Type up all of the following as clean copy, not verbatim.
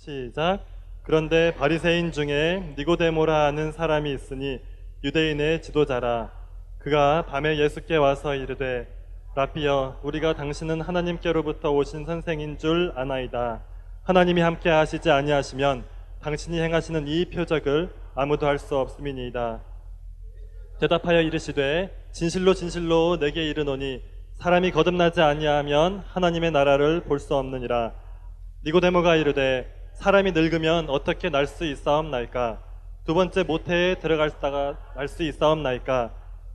시작. 그런데 바리새인 중에 니고데모라 하는 사람이 있으니 유대인의 지도자라. 그가 밤에 예수께 와서 이르되 라삐여, 우리가 당신은 하나님께로부터 오신 선생인 줄 아나이다. 하나님이 함께 하시지 아니하시면 당신이 행하시는 이 표적을 아무도 할 수 없음이니이다. 대답하여 이르시되 진실로 진실로 내게 이르노니 사람이 거듭나지 아니하면 하나님의 나라를 볼 수 없느니라. 니고데모가 이르되 사람이 늙으면 어떻게 날 수 있사옵나이까? 두 번째 모태에 들어갈다가 날 수 있사옵나이까?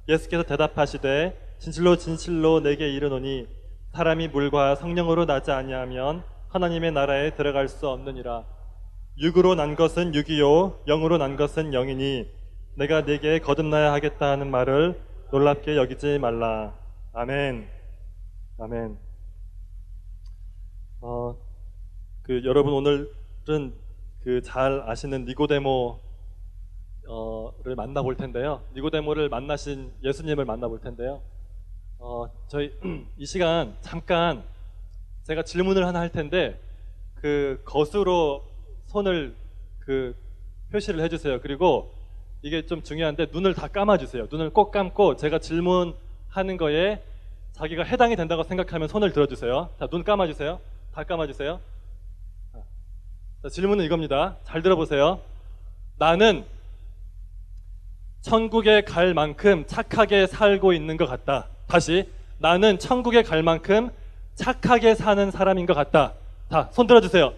예수께서 대답하시되 진실로 진실로 내게 이르노니 사람이 물과 성령으로 나지 아니하면 하나님의 나라에 들어갈 수 없느니라. 육으로 난 것은 육이요 영으로 난 것은 영이니 내가 네게 거듭나야 하겠다 하는 말을 놀랍게 여기지 말라. 아멘. 아멘. 여러분 오늘은 잘 아시는 니고데모를 만나볼 텐데요. 니고데모를 만나신 예수님을 만나볼 텐데요. 저희 이 시간 잠깐 제가 질문을 하나 할 텐데 것으로 손을 표시를 해주세요. 그리고 이게 좀 중요한데 눈을 다 감아주세요. 눈을 꼭 감고 제가 질문하는 거에 자기가 해당이 된다고 생각하면 손을 들어주세요. 자, 눈 감아주세요. 다 감아주세요. 자, 질문은 이겁니다. 잘 들어보세요. 나는 천국에 갈 만큼 착하게 살고 있는 것 같다. 다시, 나는 천국에 갈 만큼 착하게 사는 사람인 것 같다. 자, 손 들어주세요.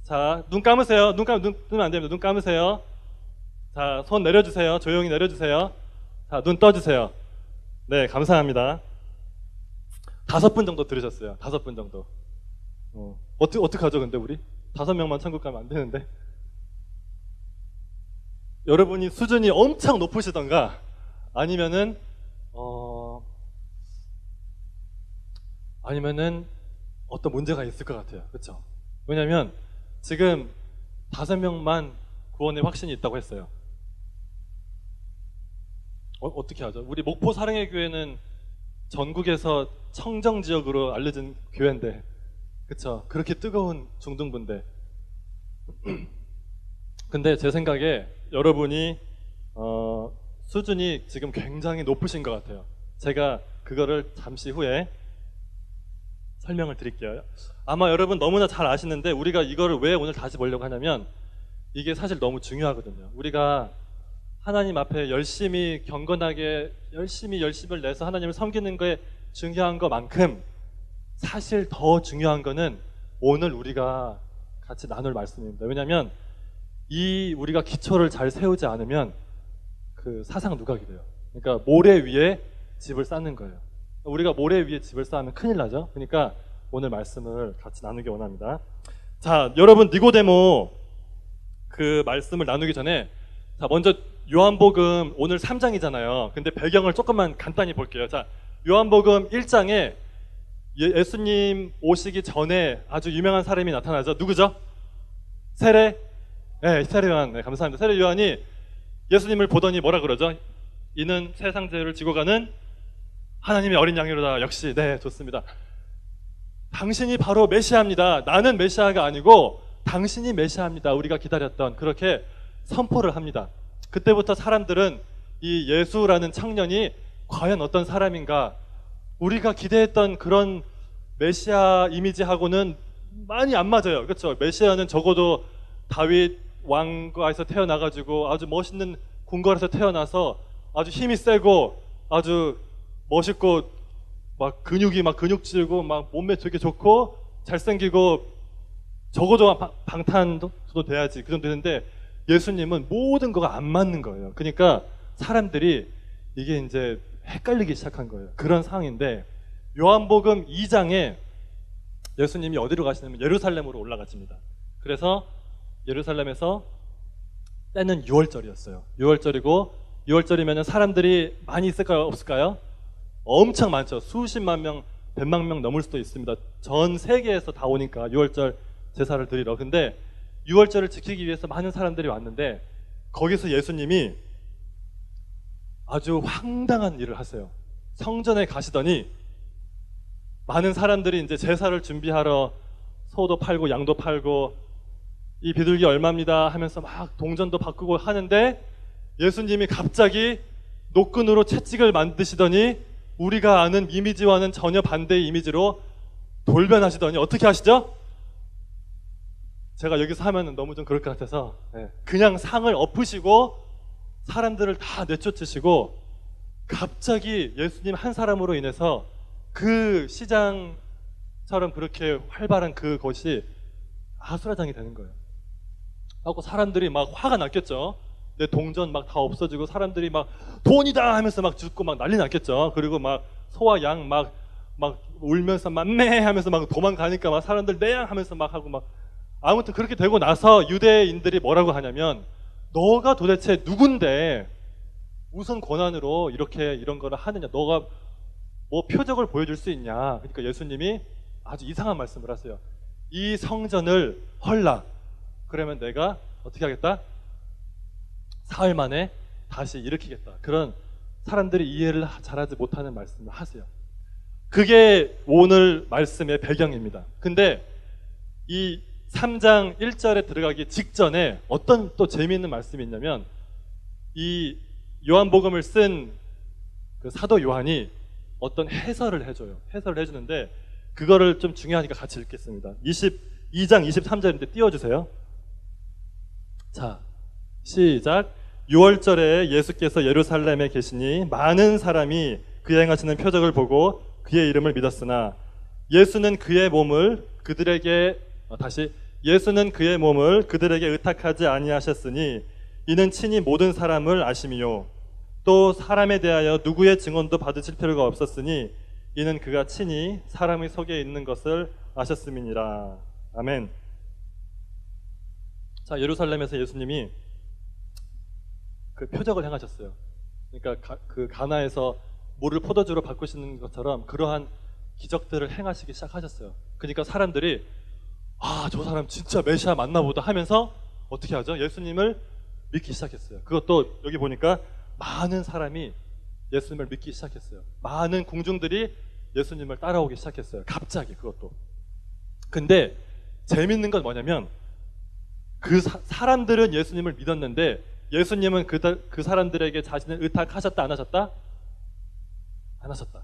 자, 눈 감으세요. 눈 안 됩니다. 눈 감으세요. 자, 손 내려주세요. 조용히 내려주세요. 자, 눈 떠주세요. 네, 감사합니다. 5분 정도 들으셨어요. 5분 정도. 어떡하죠, 근데 우리? 5명만 천국 가면 안 되는데. 여러분이 수준이 엄청 높으시던가, 아니면은 어떤 문제가 있을 것 같아요. 그렇죠? 왜냐면 지금 5명만 구원의 확신이 있다고 했어요. 어떻게 하죠? 우리 목포 사랑의 교회는 전국에서 청정지역으로 알려진 교회인데, 그쵸? 그렇게 뜨거운 중등부인데. 근데 제 생각에 여러분이 수준이 지금 굉장히 높으신 것 같아요. 제가 그거를 잠시 후에 설명을 드릴게요. 아마 여러분 너무나 잘 아시는데 우리가 이거를 왜 오늘 다시 보려고 하냐면 이게 사실 너무 중요하거든요. 우리가 하나님 앞에 열심히 경건하게 열심을 내서 하나님을 섬기는 거에 중요한 것만큼 사실 더 중요한 거는 오늘 우리가 같이 나눌 말씀입니다. 왜냐하면 우리가 기초를 잘 세우지 않으면 사상 누각이 돼요. 그러니까 모래 위에 집을 쌓는 거예요. 우리가 모래 위에 집을 쌓으면 큰일 나죠. 그러니까 오늘 말씀을 같이 나누기 원합니다. 자, 여러분 니고데모 말씀을 나누기 전에 자, 먼저 요한복음 오늘 3장이잖아요. 근데 배경을 조금만 간단히 볼게요. 자, 요한복음 1장에 예수님 오시기 전에 아주 유명한 사람이 나타나죠. 누구죠? 세례? 네, 세례 요한. 네, 감사합니다. 세례 요한이 예수님을 보더니 뭐라 그러죠? 이는 세상 죄를 지고 가는 하나님의 어린 양이로다. 역시, 네, 좋습니다. 당신이 바로 메시아입니다. 나는 메시아가 아니고 당신이 메시아입니다. 우리가 기다렸던, 그렇게 선포를 합니다. 그때부터 사람들은 이 예수라는 청년이 과연 어떤 사람인가, 우리가 기대했던 그런 메시아 이미지하고는 많이 안 맞아요. 그렇죠? 메시아는 적어도 다윗 왕가에서 태어나가지고 아주 멋있는 궁궐에서 태어나서 아주 힘이 세고 아주 멋있고 막 근육이 막 근육질고 막 몸매 되게 좋고 잘생기고 적어도 방탄도 돼야지 그 정도 되는데 예수님은 모든 거가 안 맞는 거예요. 그러니까 사람들이 이게 이제 헷갈리기 시작한 거예요. 그런 상황인데 요한복음 2장에 예수님이 어디로 가시냐면 예루살렘으로 올라가십니다. 그래서 예루살렘에서 때는 6월절이었어요. 6월절이고 6월절이면 사람들이 많이 있을까요? 없을까요? 엄청 많죠. 수십만 명, 100만 명 넘을 수도 있습니다. 전 세계에서 다 오니까 6월절 제사를 드리러. 근데 6월절을 지키기 위해서 많은 사람들이 왔는데 거기서 예수님이 아주 황당한 일을 하세요. 성전에 가시더니 많은 사람들이 이제 제사를 준비하러 소도 팔고 양도 팔고 이 비둘기 얼마입니다 하면서 막 동전도 바꾸고 하는데 예수님이 갑자기 노끈으로 채찍을 만드시더니 우리가 아는 이미지와는 전혀 반대의 이미지로 돌변하시더니 어떻게 하시죠? 제가 여기서 하면 너무 좀 그럴 것 같아서 그냥 상을 엎으시고 사람들을 다 내쫓으시고 갑자기 예수님 한 사람으로 인해서 그 시장처럼 그렇게 활발한 그곳이 아수라장이 되는 거예요. 하고 사람들이 막 화가 났겠죠. 내 동전 막 다 없어지고 사람들이 막 돈이다 하면서 막 죽고 막 난리 났겠죠. 그리고 막 소와 양 막 울면서 막 매 하면서 막 도망가니까 막 사람들 내양 하면서 막 하고 막 아무튼 그렇게 되고 나서 유대인들이 뭐라고 하냐면 너가 도대체 누군데 무슨 권한으로 이렇게 이런 거를 하느냐, 너가 뭐 표적을 보여줄 수 있냐. 그러니까 예수님이 아주 이상한 말씀을 하세요. 이 성전을 헐라. 그러면 내가 어떻게 하겠다? 사흘 만에 다시 일으키겠다. 그런 사람들이 이해를 잘하지 못하는 말씀을 하세요. 그게 오늘 말씀의 배경입니다. 근데 이 3장 1절에 들어가기 직전에 어떤 또 재미있는 말씀이 있냐면 이 요한복음을 쓴 그 사도 요한이 어떤 해설을 해줘요. 해설을 해주는데 그거를 좀 중요하니까 같이 읽겠습니다. 22장 23절인데 띄워주세요. 자, 시작. 6월절에 예수께서 예루살렘에 계시니 많은 사람이 그의 행하시는 표적을 보고 그의 이름을 믿었으나 예수는 그의 몸을 그들에게 의탁하지 아니하셨으니 이는 친히 모든 사람을 아심이요 또 사람에 대하여 누구의 증언도 받으실 필요가 없었으니 이는 그가 친히 사람의 속에 있는 것을 아셨음이니라. 아멘. 자, 예루살렘에서 예수님이 그 표적을 행하셨어요. 그러니까 그 가나에서 물을 포도주로 바꾸시는 것처럼 그러한 기적들을 행하시기 시작하셨어요. 그러니까 사람들이 저 사람 진짜 메시아 맞나 보다 하면서 어떻게 하죠? 예수님을 믿기 시작했어요. 그것도 여기 보니까 많은 사람이 예수님을 믿기 시작했어요. 많은 궁중들이 예수님을 따라오기 시작했어요. 갑자기 그것도. 근데 재밌는 건 뭐냐면 그 사람들은 예수님을 믿었는데 예수님은 그 사람들에게 자신을 의탁하셨다 안 하셨다? 안 하셨다.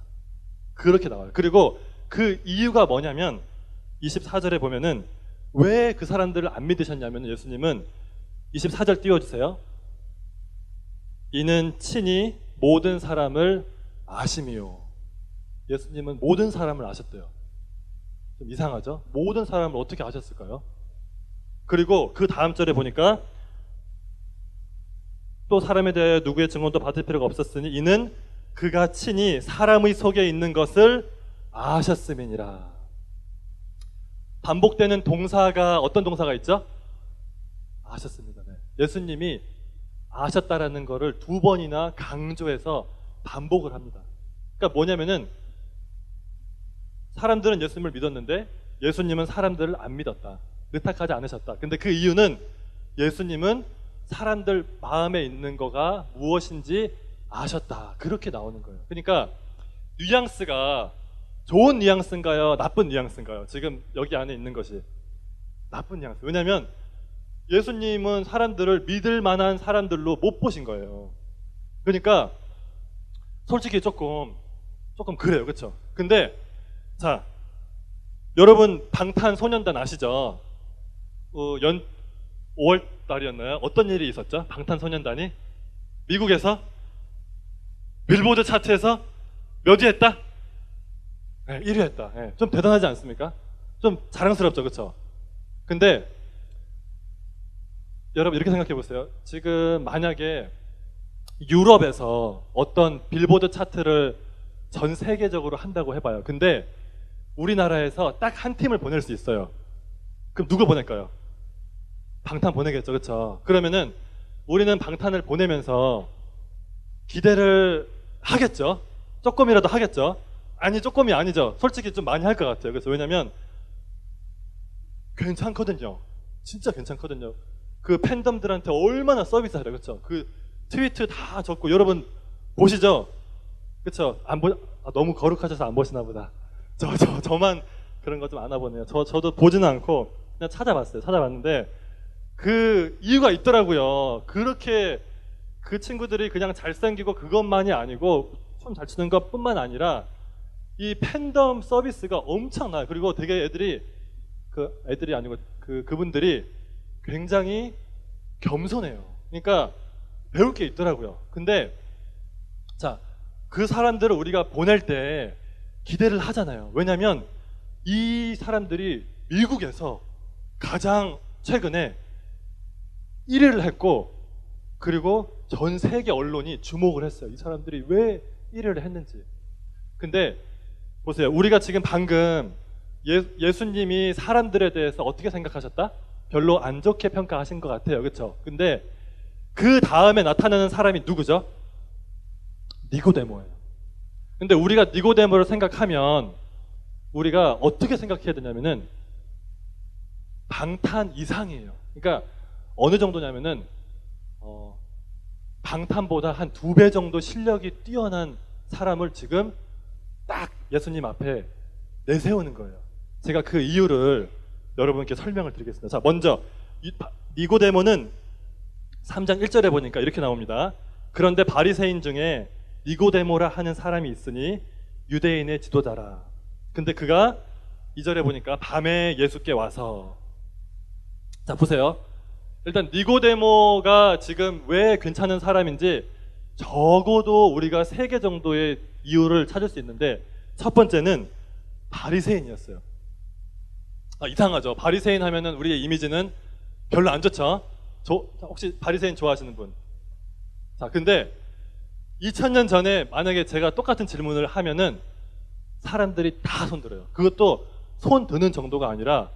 그렇게 나와요. 그리고 그 이유가 뭐냐면 24절에 보면은 왜 그 사람들을 안 믿으셨냐면 예수님은 24절 띄워주세요. 이는 친히 모든 사람을 아심이요. 예수님은 모든 사람을 아셨대요. 좀 이상하죠? 모든 사람을 어떻게 아셨을까요? 그리고 그 다음 절에 보니까 또 사람에 대해 누구의 증언도 받을 필요가 없었으니 이는 그가 친히 사람의 속에 있는 것을 아셨음이니라. 반복되는 동사가 어떤 동사가 있죠? 아셨습니다. 네. 예수님이 아셨다라는 거를 2번이나 강조해서 반복을 합니다. 그러니까 뭐냐면은 사람들은 예수님을 믿었는데 예수님은 사람들을 안 믿었다. 의탁하지 않으셨다. 근데 그 이유는 예수님은 사람들 마음에 있는 거가 무엇인지 아셨다. 그렇게 나오는 거예요. 그러니까 뉘앙스가 좋은 뉘앙스인가요? 나쁜 뉘앙스인가요? 지금 여기 안에 있는 것이 나쁜 뉘앙스. 왜냐하면 예수님은 사람들을 믿을 만한 사람들로 못 보신 거예요. 그러니까 솔직히 조금 그래요. 그렇죠? 근데 자, 여러분 방탄소년단 아시죠? 5월 달이었나요? 어떤 일이 있었죠? 방탄소년단이 미국에서 빌보드 차트에서 몇 위 했다? 네, 1위 했다. 네, 좀 대단하지 않습니까? 좀 자랑스럽죠, 그렇죠? 근데 여러분 이렇게 생각해 보세요. 지금 만약에 유럽에서 어떤 빌보드 차트를 전 세계적으로 한다고 해봐요. 근데 우리나라에서 딱 한 팀을 보낼 수 있어요. 그럼 누구 보낼까요? 방탄 보내겠죠, 그렇죠? 그러면은 우리는 방탄을 보내면서 기대를 하겠죠? 조금이라도 하겠죠? 아니, 조금이 아니죠. 솔직히 좀 많이 할 것 같아요. 그래서 왜냐면 괜찮거든요. 진짜 괜찮거든요. 그 팬덤들한테 얼마나 서비스하려, 그렇죠? 그 트위트 다 적고 여러분 보시죠? 그렇죠? 너무 거룩하셔서 안 보시나 보다. 저만 그런 거 좀 아나 보네요. 저도 보지는 않고 그냥 찾아봤어요. 찾아봤는데 그 이유가 있더라고요. 그렇게 그 친구들이 그냥 잘생기고 그것만이 아니고 춤 잘 추는 것뿐만 아니라 이 팬덤 서비스가 엄청나요. 그리고 되게 애들이 아니고 그분들이 굉장히 겸손해요. 그러니까 배울 게 있더라고요. 근데 자, 그 사람들을 우리가 보낼 때 기대를 하잖아요. 왜냐면 이 사람들이 미국에서 가장 최근에 1위를 했고, 그리고 전 세계 언론이 주목을 했어요. 이 사람들이 왜 1위를 했는지. 근데 보세요. 우리가 지금 방금 예수님이 사람들에 대해서 어떻게 생각하셨다? 별로 안 좋게 평가하신 것 같아요. 그렇죠? 근데 그 다음에 나타나는 사람이 누구죠? 니고데모예요. 근데 우리가 니고데모를 생각하면 우리가 어떻게 생각해야 되냐면은 방탄 이상이에요. 그러니까 어느 정도냐면은 방탄보다 한 2배 정도 실력이 뛰어난 사람을 지금 딱 예수님 앞에 내세우는 거예요. 제가 그 이유를 여러분께 설명을 드리겠습니다. 자, 먼저 니고데모는 3장 1절에 보니까 이렇게 나옵니다. 그런데 바리새인 중에 니고데모라 하는 사람이 있으니 유대인의 지도자라. 근데 그가 2절에 보니까 밤에 예수께 와서, 자 보세요. 일단 니고데모가 지금 왜 괜찮은 사람인지 적어도 우리가 3개 정도의 이유를 찾을 수 있는데, 첫 번째는 바리새인이었어요. 이상하죠. 바리새인 하면은 우리의 이미지는 별로 안 좋죠. 혹시 바리새인 좋아하시는 분? 자, 근데 2000년 전에 만약에 제가 똑같은 질문을 하면은 사람들이 다 손들어요. 그것도 손 드는 정도가 아니라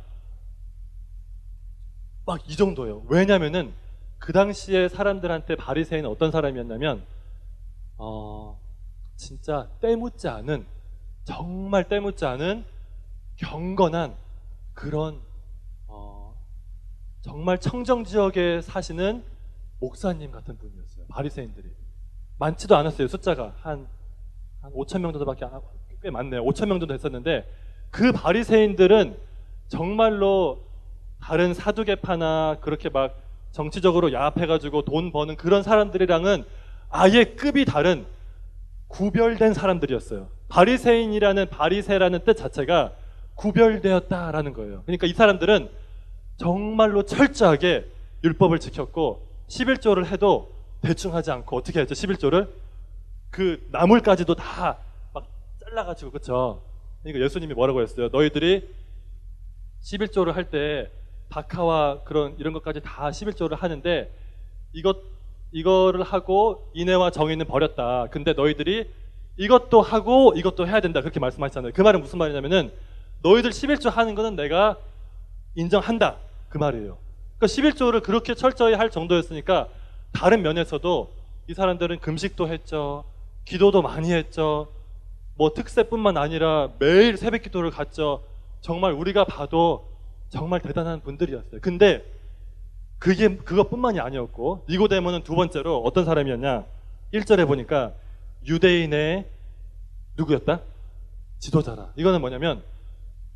막 이 정도예요. 왜냐면은 그 당시에 사람들한테 바리새인은 어떤 사람이었냐면 진짜 때묻지 않은, 정말 때묻지 않은 경건한 그런 정말 청정 지역에 사시는 목사님 같은 분이었어요. 바리새인들이 많지도 않았어요. 숫자가 한 5천 명 정도밖에 꽤 많네요. 5천 명 정도 됐었는데, 그 바리새인들은 정말로 다른 사두개파나 그렇게 막 정치적으로 야합해가지고 돈 버는 그런 사람들이랑은 아예 급이 다른 구별된 사람들이었어요. 바리새라는 뜻 자체가 구별되었다라는 거예요. 그러니까 이 사람들은 정말로 철저하게 율법을 지켰고 11조를 해도 대충 하지 않고 어떻게 했죠? 11조를 그 나물까지도 다 막 잘라가지고, 그쵸? 그러니까 예수님이 뭐라고 했어요? 너희들이 11조를 할 때 박하와 이런 것까지 다 11조를 하는데 이거를 하고 인애와 정의는 버렸다. 근데 너희들이 이것도 하고 이것도 해야 된다. 그렇게 말씀하셨잖아요. 그 말은 무슨 말이냐면은 너희들 11조 하는 거는 내가 인정한다. 그 말이에요. 그러니까 11조를 그렇게 철저히 할 정도였으니까 다른 면에서도 이 사람들은 금식도 했죠. 기도도 많이 했죠. 뭐 특세뿐만 아니라 매일 새벽 기도를 갔죠. 정말 우리가 봐도 정말 대단한 분들이었어요. 근데 그것뿐만이 아니었고, 니고데모는 두 번째로 어떤 사람이었냐? 1절에 보니까 유대인의 누구였다? 지도자라. 이거는 뭐냐면,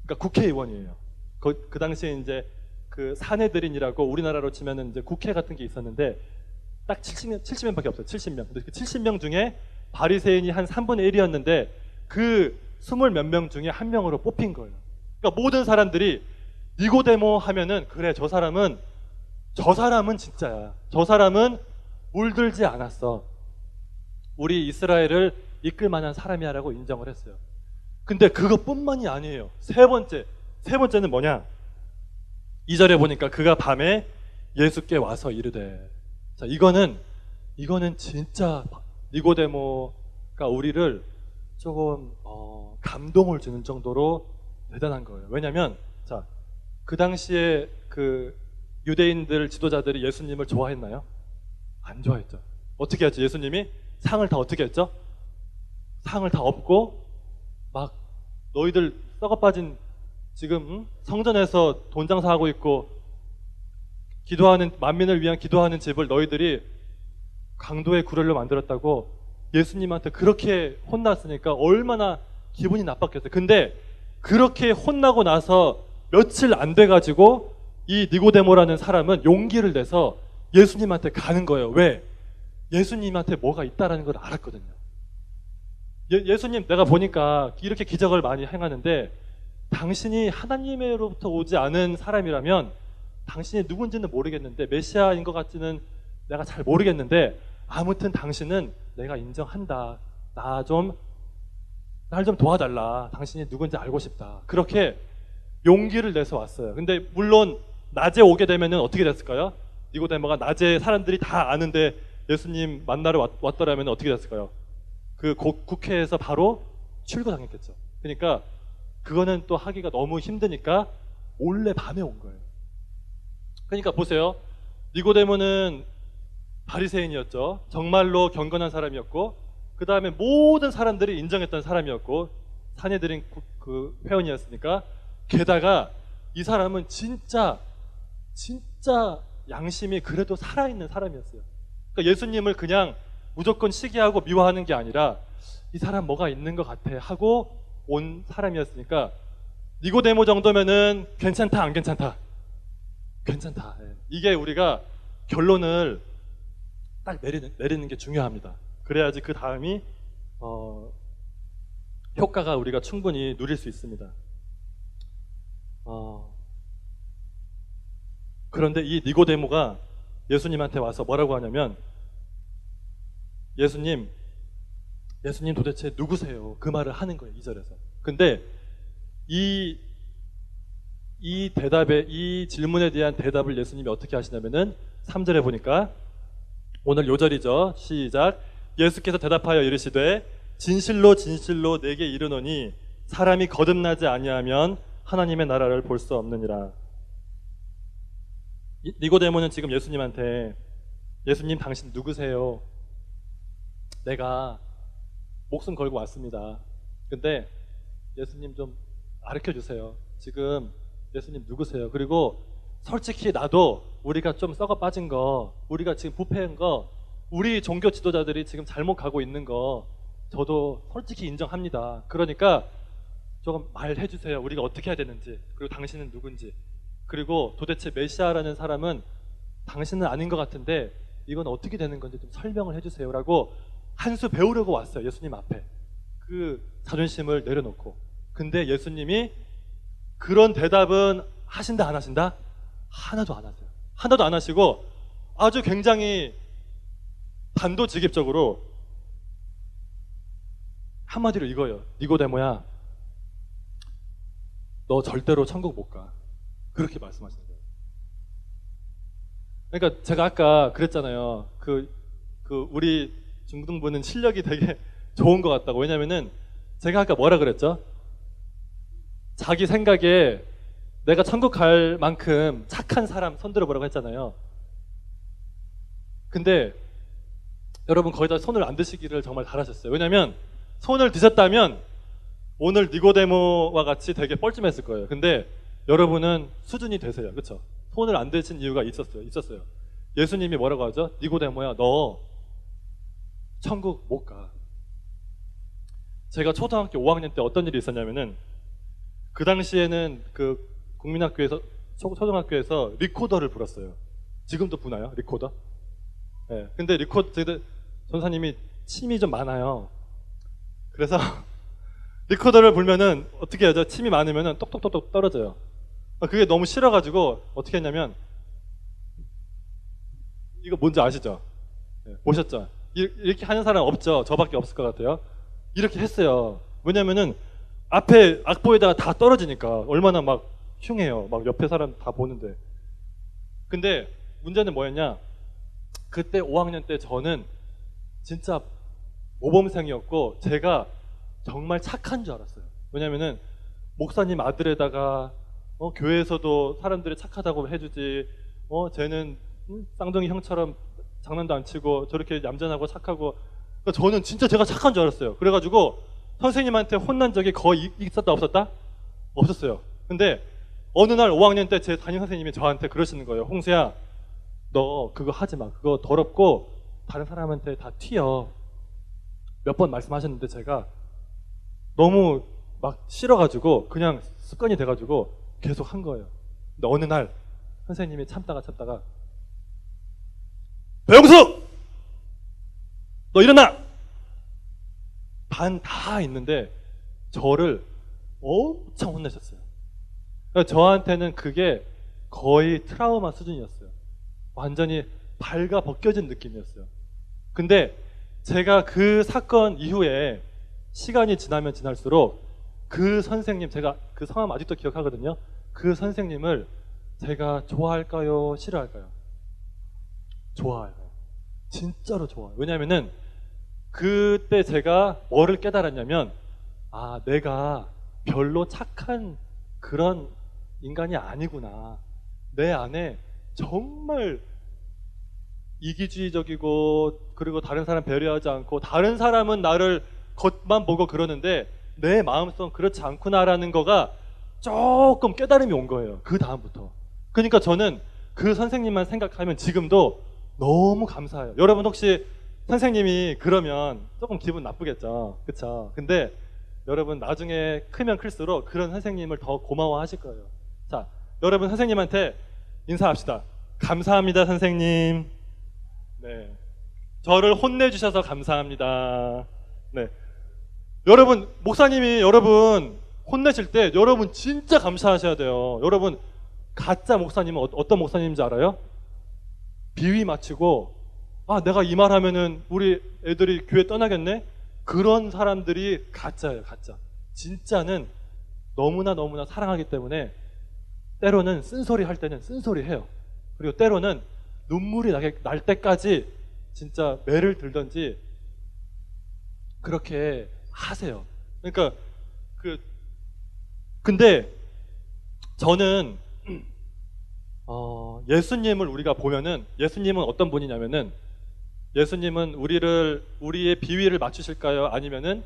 그러니까 국회의원이에요. 그 당시에 이제 그 사내들인이라고 우리나라로 치면은 이제 국회 같은 게 있었는데 딱 70명밖에 없어요. 70명. 근데 그 70명 중에 바리새인이 한 3분의 1이었는데 그 20 몇 명 중에 한 명으로 뽑힌 거예요. 그러니까 모든 사람들이 니고데모 하면은 그래, 저 사람은 진짜야. 저 사람은 물들지 않았어. 우리 이스라엘을 이끌 만한 사람이야라고 인정을 했어요. 근데 그것뿐만이 아니에요. 세 번째는 뭐냐? 2절에 보니까 그가 밤에 예수께 와서 이르되. 자, 이거는 진짜 니고데모가 우리를 조금 감동을 주는 정도로 대단한 거예요. 왜냐면 자, 그 당시에 그 유대인들 지도자들이 예수님을 좋아했나요? 안 좋아했죠. 어떻게 했죠? 예수님이 상을 다 어떻게 했죠? 상을 다 엎고 막 너희들 썩어빠진 지금 성전에서 돈 장사하고 있고 기도하는 만민을 위한 기도하는 집을 너희들이 강도의 구렬로 만들었다고 예수님한테 그렇게 혼났으니까 얼마나 기분이 나빴겠어요. 근데 그렇게 혼나고 나서 며칠 안 돼가지고 이 니고데모라는 사람은 용기를 내서 예수님한테 가는 거예요. 왜? 예수님한테 뭐가 있다라는 걸 알았거든요. 예수님, 내가 보니까 이렇게 기적을 많이 행하는데 당신이 하나님으로부터 오지 않은 사람이라면 당신이 누군지는 모르겠는데 메시아인 것 같지는 내가 잘 모르겠는데 아무튼 당신은 내가 인정한다. 날 좀 도와달라. 당신이 누군지 알고 싶다. 그렇게 용기를 내서 왔어요. 근데 물론 낮에 오게 되면은 어떻게 됐을까요? 니고데모가 낮에 사람들이 다 아는데 예수님 만나러 왔더라면 어떻게 됐을까요? 그 국회에서 바로 출구당했겠죠. 그러니까 그거는 또 하기가 너무 힘드니까 몰래 밤에 온 거예요. 그러니까 보세요. 니고데모는 바리새인이었죠. 정말로 경건한 사람이었고 그 다음에 모든 사람들이 인정했던 사람이었고 산헤드린 그 회원이었으니까 게다가 이 사람은 진짜 양심이 그래도 살아있는 사람이었어요. 그러니까 예수님을 그냥 무조건 시기하고 미워하는 게 아니라 이 사람 뭐가 있는 것 같아 하고 온 사람이었으니까 니고데모 정도면은 괜찮다 안 괜찮다? 괜찮다. 이게 우리가 결론을 딱 내리는 게 중요합니다. 그래야지 그 다음이 효과가 우리가 충분히 누릴 수 있습니다. 그런데 이 니고데모가 예수님한테 와서 뭐라고 하냐면 예수님 도대체 누구세요? 그 말을 하는 거예요. 2절에서. 근데 이 질문에 대한 대답을 예수님이 어떻게 하시냐면은 3절에 보니까 오늘 요절이죠. 시작. 예수께서 대답하여 이르시되 진실로 진실로 내게 이르노니 사람이 거듭나지 아니하면 하나님의 나라를 볼 수 없느니라. 니고데모는 지금 예수님한테 예수님 당신 누구세요? 내가 목숨 걸고 왔습니다. 근데 예수님 좀 가르쳐 주세요. 지금 예수님 누구세요? 그리고 솔직히 나도 우리가 좀 썩어 빠진 거, 우리가 지금 부패한 거, 우리 종교 지도자들이 지금 잘못 가고 있는 거 저도 솔직히 인정합니다. 그러니까 조금 말해 주세요. 우리가 어떻게 해야 되는지, 그리고 당신은 누군지, 그리고 도대체 메시아라는 사람은 당신은 아닌 것 같은데 이건 어떻게 되는 건지 좀 설명을 해주세요 라고 한 수 배우려고 왔어요. 예수님 앞에. 그 자존심을 내려놓고. 근데 예수님이 그런 대답은 하신다 안 하신다? 하나도 안 하세요. 하나도 안 하시고 아주 굉장히 단도직입적으로 한마디로 이거예요. 니고데모야, 너 절대로 천국 못 가. 그렇게 말씀하시는 거예요. 그러니까 제가 아까 그랬잖아요. 우리 중등부는 실력이 되게 좋은 것 같다고. 왜냐면은 제가 아까 뭐라 그랬죠? 자기 생각에 내가 천국 갈 만큼 착한 사람 손들어 보라고 했잖아요. 근데 여러분 거의 다 손을 안 드시기를 정말 잘하셨어요. 왜냐면 손을 드셨다면 오늘 니고데모와 같이 되게 뻘쭘했을 거예요. 근데 여러분은 수준이 되세요. 그렇죠? 손을 안 드신 이유가 있었어요. 예수님이 뭐라고 하죠? 니고데모야, 너 천국 못 가. 제가 초등학교 5학년 때 어떤 일이 있었냐면은 그 당시에는 그 국민학교에서 초등학교에서 리코더를 불었어요. 지금도 부나요? 리코더? 네. 근데 전사님이 침이 좀 많아요. 그래서 리코더를 불면은 어떻게 하죠? 침이 많으면은 똑똑똑똑 떨어져요. 그게 너무 싫어가지고 어떻게 했냐면 이거 뭔지 아시죠? 네, 보셨죠? 이렇게 하는 사람 없죠? 저밖에 없을 것 같아요. 이렇게 했어요. 왜냐면은 앞에 악보에다가 다 떨어지니까 얼마나 막 흉해요. 막 옆에 사람 다 보는데. 근데 문제는 뭐였냐? 그때 5학년 때 저는 진짜 모범생이었고 제가 정말 착한 줄 알았어요. 왜냐면은 목사님 아들에다가 교회에서도 사람들이 착하다고 해주지, 쟤는 쌍둥이 형처럼 장난도 안 치고 저렇게 얌전하고 착하고. 그러니까 저는 진짜 제가 착한 줄 알았어요. 그래가지고 선생님한테 혼난 적이 거의 있었다 없었다? 없었어요. 근데 어느 날 5학년 때 제 담임 선생님이 저한테 그러시는 거예요. 홍수야, 너 그거 하지 마. 그거 더럽고 다른 사람한테 다 튀어. 몇 번 말씀하셨는데 제가 너무 막 싫어가지고 그냥 습관이 돼가지고 계속 한 거예요. 근데 어느 날 선생님이 참다가 배영수! 너 일어나! 반 다 있는데 저를 엄청 혼내셨어요. 그러니까 저한테는 그게 거의 트라우마 수준이었어요. 완전히 발가 벗겨진 느낌이었어요. 근데 제가 그 사건 이후에 시간이 지나면 지날수록 그 선생님, 제가 그 성함 아직도 기억하거든요. 그 선생님을 제가 좋아할까요? 싫어할까요? 좋아요. 진짜로 좋아요. 왜냐면은 그때 제가 뭐를 깨달았냐면, 아, 내가 별로 착한 그런 인간이 아니구나. 내 안에 정말 이기주의적이고, 그리고 다른 사람 배려하지 않고, 다른 사람은 나를 겉만 보고 그러는데 내 마음속은 그렇지 않구나라는 거가 조금 깨달음이 온 거예요. 그 다음부터. 그러니까 저는 그 선생님만 생각하면 지금도 너무 감사해요. 여러분 혹시 선생님이 그러면 조금 기분 나쁘겠죠. 그쵸? 근데 여러분 나중에 크면 클수록 그런 선생님을 더 고마워하실 거예요. 자, 여러분 선생님한테 인사합시다. 감사합니다, 선생님. 네. 저를 혼내주셔서 감사합니다. 네. 여러분, 목사님이 여러분 혼내실 때 여러분 진짜 감사하셔야 돼요. 여러분, 가짜 목사님은 어떤 목사님인지 알아요? 비위 맞추고, 아, 내가 이 말 하면은 우리 애들이 교회 떠나겠네? 그런 사람들이 가짜예요, 가짜. 진짜는 너무나 사랑하기 때문에 때로는 쓴소리 할 때는 쓴소리 해요. 그리고 때로는 눈물이 날 때까지 진짜 매를 들던지 그렇게 하세요. 그러니까 근데 저는 예수님을 우리가 보면은, 예수님은 어떤 분이냐면은, 예수님은 우리의 비위를 맞추실까요? 아니면은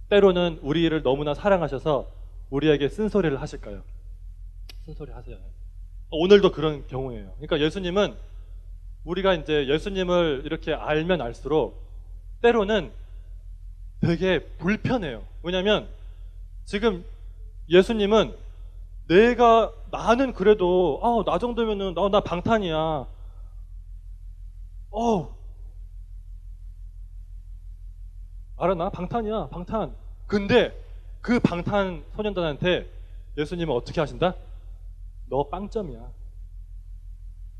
때로는 우리를 너무나 사랑하셔서 우리에게 쓴소리를 하실까요? 쓴소리 하세요. 오늘도 그런 경우예요. 그러니까 예수님은, 우리가 이제 예수님을 이렇게 알면 알수록 때로는 되게 불편해요. 왜냐면 지금 예수님은 나는 그래도 나 정도면은 나 방탄이야. 알았나? 방탄이야, 방탄. 근데 그 방탄 소년단한테 예수님은 어떻게 하신다? 너 빵점이야.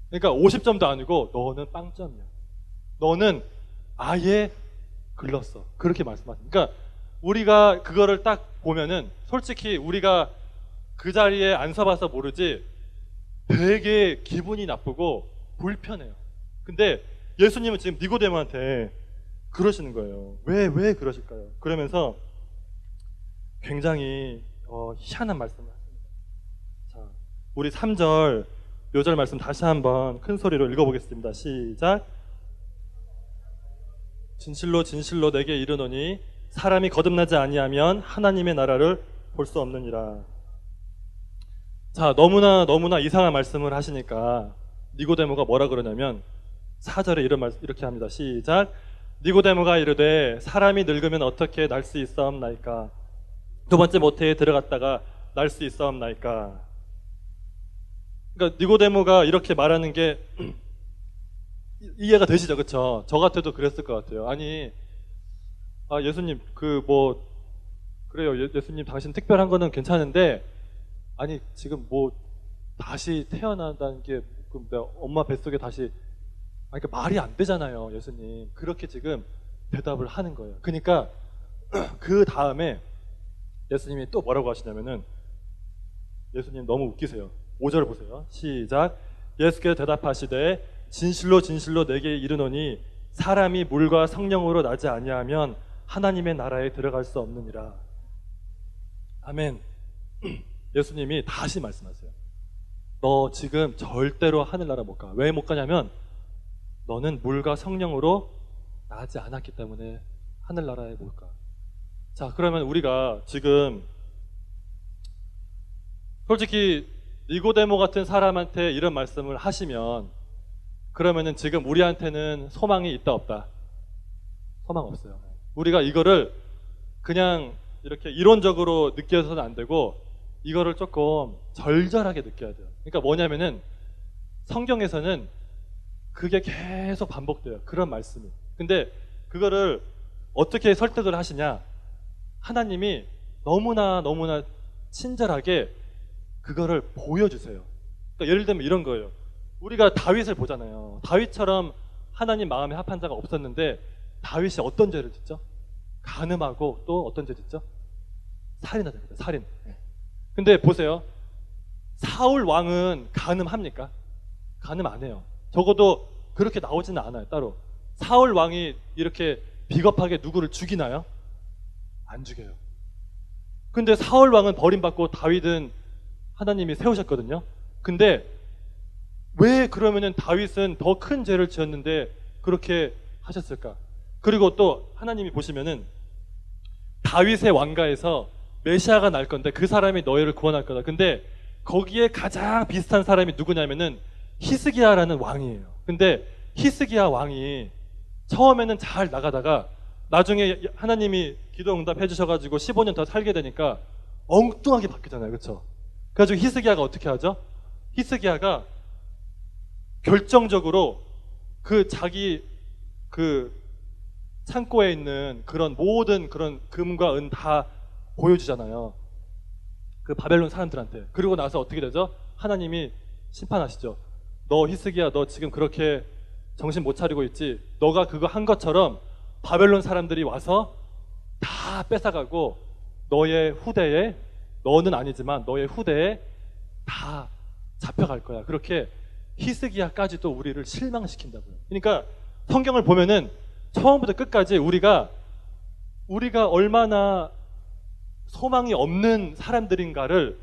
그러니까 50점도 아니고 너는 빵점이야. 너는 아예 글렀어. 그렇게 말씀하십니다. 그러니까 우리가 그거를 딱 보면은 솔직히 우리가 그 자리에 안 서봐서 모르지 되게 기분이 나쁘고 불편해요. 근데 예수님은 지금 니고데모한테 그러시는 거예요. 왜 그러실까요? 그러면서 굉장히 희한한 말씀을 하십니다. 자, 우리 3절 묘절 말씀 다시 한번 큰 소리로 읽어보겠습니다. 시작. 진실로 진실로 내게 이르노니 사람이 거듭나지 아니하면 하나님의 나라를 볼 수 없느니라. 자, 너무나 이상한 말씀을 하시니까 니고데모가 뭐라 그러냐면 4절에 이렇게 합니다. 시작. 니고데모가 이르되 사람이 늙으면 어떻게 날 수 있사옵나이까? 두 번째 모태에 들어갔다가 날 수 있사옵나이까? 그러니까 니고데모가 이렇게 말하는 게 이해가 되시죠? 그쵸? 저 같아도 그랬을 것 같아요. 아니, 예수님, 그래요. 예수님, 당신 특별한 거는 괜찮은데, 아니, 지금 다시 태어난다는 게, 내 엄마 뱃속에 다시, 그러니까 말이 안 되잖아요, 예수님. 그렇게 지금 대답을 하는 거예요. 그러니까, 그 다음에 예수님이 또 뭐라고 하시냐면은, 예수님 너무 웃기세요. 5절 보세요. 시작. 예수께서 대답하시되, 진실로 진실로 내게 이르노니 사람이 물과 성령으로 나지 아니하면 하나님의 나라에 들어갈 수 없느니라. 아멘. 예수님이 다시 말씀하세요. 너 지금 절대로 하늘나라 못 가. 왜 못 가냐면 너는 물과 성령으로 나지 않았기 때문에 하늘나라에 못 가. 자, 그러면 우리가 지금 솔직히 니고데모 같은 사람한테 이런 말씀을 하시면 그러면은 지금 우리한테는 소망이 있다 없다? 소망 없어요. 우리가 이거를 그냥 이렇게 이론적으로 느껴서는 안 되고 이거를 조금 절절하게 느껴야 돼요. 그러니까 뭐냐면은 성경에서는 그게 계속 반복돼요. 그런 말씀이. 근데 그거를 어떻게 설득을 하시냐? 하나님이 너무나 친절하게 그거를 보여주세요. 그러니까 예를 들면 이런 거예요. 우리가 다윗을 보잖아요. 다윗처럼 하나님 마음에 합한 자가 없었는데 다윗이 어떤 죄를 짓죠? 간음하고 또 어떤 죄 짓죠? 살인하자입니다. 살인. 근데 보세요. 사울 왕은 간음합니까? 간음 안 해요. 적어도 그렇게 나오지는 않아요. 따로. 사울 왕이 이렇게 비겁하게 누구를 죽이나요? 안 죽여요. 근데 사울 왕은 버림받고 다윗은 하나님이 세우셨거든요. 근데 왜 그러면은 다윗은 더 큰 죄를 지었는데 그렇게 하셨을까? 그리고 또 하나님이 보시면은 다윗의 왕가에서 메시아가 날 건데 그 사람이 너희를 구원할 거다. 근데 거기에 가장 비슷한 사람이 누구냐면은 히스기야라는 왕이에요. 근데 히스기야 왕이 처음에는 잘 나가다가 나중에 하나님이 기도 응답 해주셔가지고 15년 더 살게 되니까 엉뚱하게 바뀌잖아요. 그렇죠? 그래가지고 히스기야가 어떻게 하죠? 히스기야가 결정적으로 그 자기 그 창고에 있는 그런 모든 그런 금과 은 다 보여주잖아요. 그 바벨론 사람들한테. 그리고 나서 어떻게 되죠? 하나님이 심판하시죠. 너 히스기야, 너 지금 그렇게 정신 못 차리고 있지? 너가 그거 한 것처럼 바벨론 사람들이 와서 다 뺏어가고 너의 후대에, 너는 아니지만 너의 후대에 다 잡혀갈 거야. 그렇게 히스기야까지도 우리를 실망시킨다고요. 그러니까 성경을 보면은 처음부터 끝까지 우리가 얼마나 소망이 없는 사람들인가를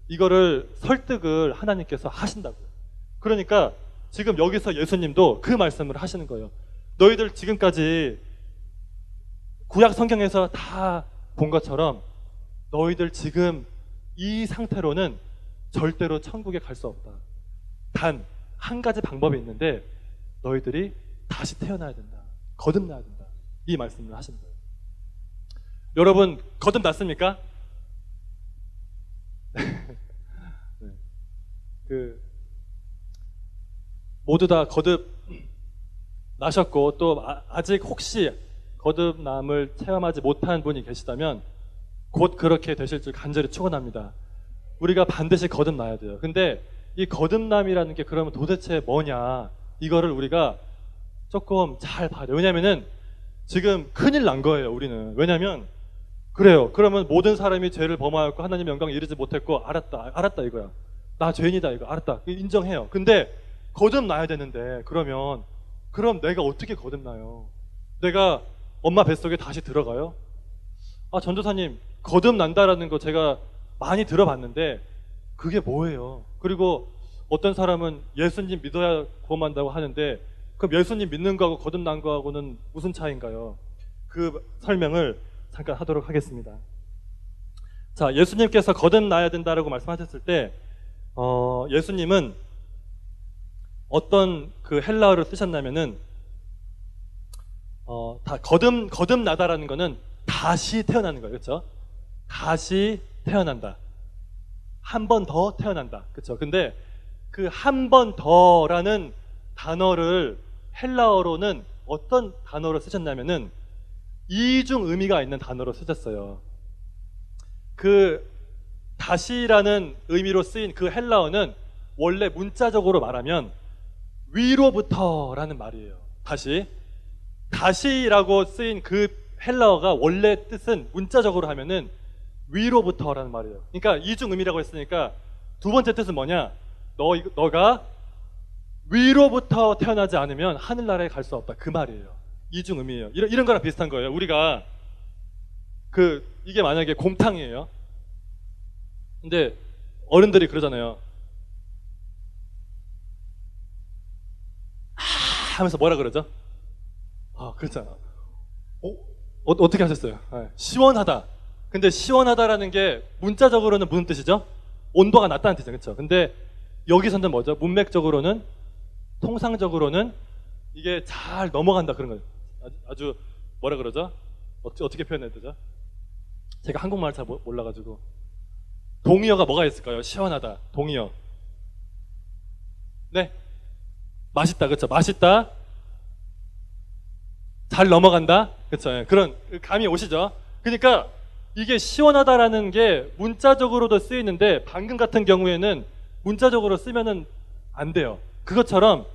이거를 설득을 하나님께서 하신다고요. 그러니까 지금 여기서 예수님도 그 말씀을 하시는 거예요. 너희들 지금까지 구약 성경에서 다 본 것처럼 너희들 지금 이 상태로는 절대로 천국에 갈 수 없다. 단 한 가지 방법이 있는데 너희들이 다시 태어나야 된다. 거듭나야 된다. 이 말씀을 하시는 거예요. 여러분 거듭났습니까? 네. 모두 다 거듭나셨고 또 아직 혹시 거듭남을 체험하지 못한 분이 계시다면 곧 그렇게 되실 줄 간절히 축원합니다. 우리가 반드시 거듭나야 돼요. 근데 이 거듭남이라는 게 그러면 도대체 뭐냐, 이거를 우리가 조금 잘 봐야 돼요. 왜냐면은 지금 큰일 난 거예요. 우리는. 왜냐면 그래요. 그러면 모든 사람이 죄를 범하였고 하나님 영광에 이르지 못했고 알았다 이거야. 나 죄인이다 이거 알았다 인정해요. 근데 거듭나야 되는데 그럼 내가 어떻게 거듭나요? 내가 엄마 뱃속에 다시 들어가요? 전도사님 거듭난다라는 거 제가 많이 들어봤는데 그게 뭐예요? 그리고 어떤 사람은 예수님 믿어야 구원한다고 하는데 그럼 예수님 믿는 거하고 거듭난 거하고는 무슨 차이인가요? 그 설명을 잠깐 하도록 하겠습니다. 자, 예수님께서 거듭나야 된다라고 말씀하셨을 때 예수님은 어떤 그 헬라어를 쓰셨냐면은 거듭나다라는 거는 다시 태어나는 거예요. 그렇죠? 다시 태어난다. 한 번 더 태어난다. 그렇죠? 근데 그 한 번 더라는 단어를 헬라어로는 어떤 단어로 쓰셨냐면은 이중 의미가 있는 단어로 쓰셨어요. 그 다시라는 의미로 쓰인 그 헬라어는 원래 문자적으로 말하면 위로부터라는 말이에요. 다시라고 쓰인 그 헬라어가 원래 뜻은 문자적으로 하면은 위로부터라는 말이에요. 그러니까 이중 의미라고 했으니까 두 번째 뜻은 뭐냐? 너가 위로부터 태어나지 않으면 하늘나라에 갈 수 없다. 그 말이에요. 이중 의미예요. 이런 거랑 비슷한 거예요. 우리가 이게 만약에 곰탕이에요. 근데 어른들이 그러잖아요. 하면서 뭐라 그러죠? 그렇잖아. 어떻게 하셨어요? 시원하다. 근데 시원하다라는 게 문자적으로는 무슨 뜻이죠? 온도가 낮다는 뜻이죠. 그렇죠? 근데 여기서는 뭐죠? 문맥적으로는, 통상적으로는 이게 잘 넘어간다 그런 거예요. 아주 뭐라 그러죠? 어떻게 표현해야 되죠? 제가 한국말을 잘 몰라가지고. 동의어가 뭐가 있을까요? 시원하다. 동의어. 네. 맛있다. 그쵸? 맛있다. 잘 넘어간다. 그쵸? 예, 그런 감이 오시죠? 그러니까 이게 시원하다라는 게 문자적으로도 쓰이는데 방금 같은 경우에는 문자적으로 쓰면은 안 돼요. 그것처럼